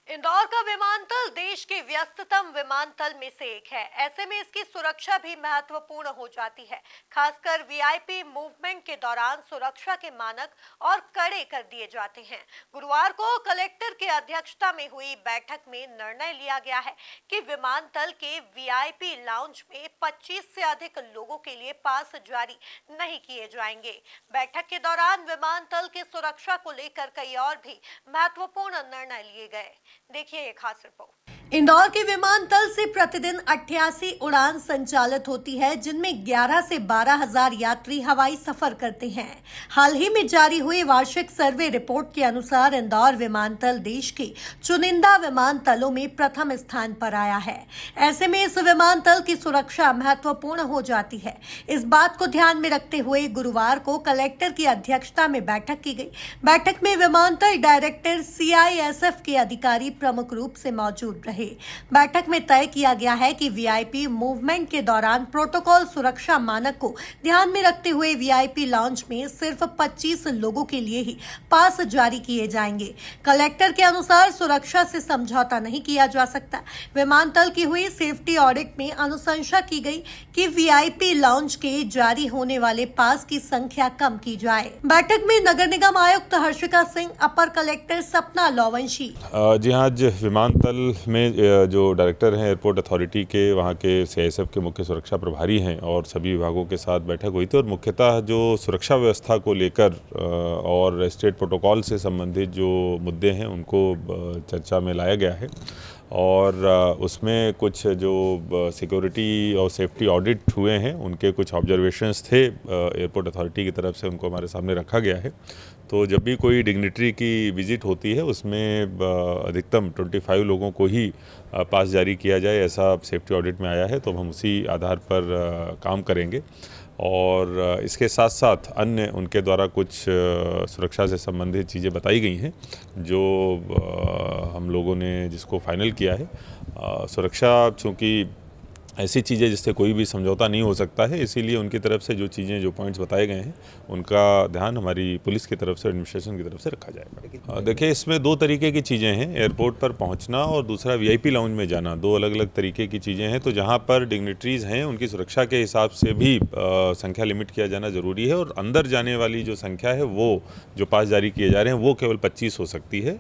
इंदौर का विमानतल देश के व्यस्ततम विमानतल में से एक है। ऐसे में इसकी सुरक्षा भी महत्वपूर्ण हो जाती है। खासकर वीआईपी मूवमेंट के दौरान सुरक्षा के मानक और कड़े कर दिए जाते हैं। गुरुवार को कलेक्टर के अध्यक्षता में हुई बैठक में निर्णय लिया गया है कि विमानतल के वीआईपी लाउंज में 25 से अधिक लोगों के लिए पास जारी नहीं किए जाएंगे। बैठक के दौरान विमानतल की सुरक्षा को लेकर कई और भी महत्वपूर्ण निर्णय लिए गए। देखिए ये खास रिपोर्ट। इंदौर के विमानतल से प्रतिदिन 88 उड़ान संचालित होती है, जिनमें 11 से 12,000 यात्री हवाई सफर करते हैं। हाल ही में जारी हुई वार्षिक सर्वे रिपोर्ट के अनुसार इंदौर विमानतल देश के चुनिंदा विमानतलों में प्रथम स्थान पर आया है। ऐसे में इस विमानतल की सुरक्षा महत्वपूर्ण हो जाती है। इस बात को ध्यान में रखते हुए गुरुवार को कलेक्टर की अध्यक्षता में बैठक की गई। बैठक में विमानतल डायरेक्टर CISF के अधिकारी प्रमुख रूप से मौजूद रहे। बैठक में तय किया गया है कि वीआईपी मूवमेंट के दौरान प्रोटोकॉल सुरक्षा मानक को ध्यान में रखते हुए वीआईपी लॉन्च में सिर्फ 25 लोगों के लिए ही पास जारी किए जाएंगे। कलेक्टर के अनुसार सुरक्षा से समझौता नहीं किया जा सकता। विमानतल की हुई सेफ्टी ऑडिट में अनुशंसा की गई कि वीआईपी लॉन्च के जारी होने वाले पास की संख्या कम की जाए। बैठक में नगर निगम आयुक्त हर्षिका सिंह, अपर कलेक्टर सपना लौवंशी। जी हाँ, आज विमानतल में जो डायरेक्टर हैं एयरपोर्ट अथॉरिटी के, वहाँ के CISF के मुख्य सुरक्षा प्रभारी हैं और सभी विभागों के साथ बैठक हुई थी और मुख्यतः जो सुरक्षा व्यवस्था को लेकर और स्टेट प्रोटोकॉल से संबंधित जो मुद्दे हैं उनको चर्चा में लाया गया है और उसमें कुछ जो सिक्योरिटी और सेफ्टी ऑडिट हुए हैं उनके कुछ ऑब्जर्वेशंस थे एयरपोर्ट अथॉरिटी की तरफ से, उनको हमारे सामने रखा गया है। तो जब भी कोई डिग्निटरी की विज़िट होती है उसमें अधिकतम 25 लोगों को ही पास जारी किया जाए, ऐसा सेफ्टी ऑडिट में आया है। तो हम उसी आधार पर काम करेंगे और इसके साथ साथ अन्य उनके द्वारा कुछ सुरक्षा से संबंधित चीज़ें बताई गई हैं जो हम लोगों ने जिसको फाइनल किया है। सुरक्षा चूँकि ऐसी चीज़ें जिससे कोई भी समझौता नहीं हो सकता है, इसीलिए उनकी तरफ से जो चीज़ें, जो पॉइंट्स बताए गए हैं उनका ध्यान हमारी पुलिस की तरफ से, एडमिनिस्ट्रेशन की तरफ से रखा जाएगा। देखिए, इसमें दो तरीके की चीज़ें हैं, एयरपोर्ट पर पहुंचना और दूसरा वीआईपी लाउंज में जाना, दो अलग अलग तरीके की चीज़ें हैं। तो जहाँ पर डिग्निटरीज़ हैं उनकी सुरक्षा के हिसाब से भी संख्या लिमिट किया जाना ज़रूरी है और अंदर जाने वाली जो संख्या है वो जो पास जारी किए जा रहे हैं वो केवल 25 हो सकती है।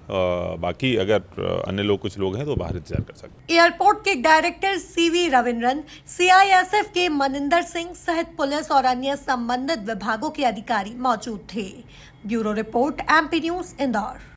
बाकी अगर अन्य लोग, कुछ लोग हैं तो बाहर इंतजार कर सकते हैं। एयरपोर्ट के डायरेक्टर CV रविंद्रन, CISF के मनिंदर सिंह सहित पुलिस और अन्य संबंधित विभागों के अधिकारी मौजूद थे। Bureau report, MP news, Indore.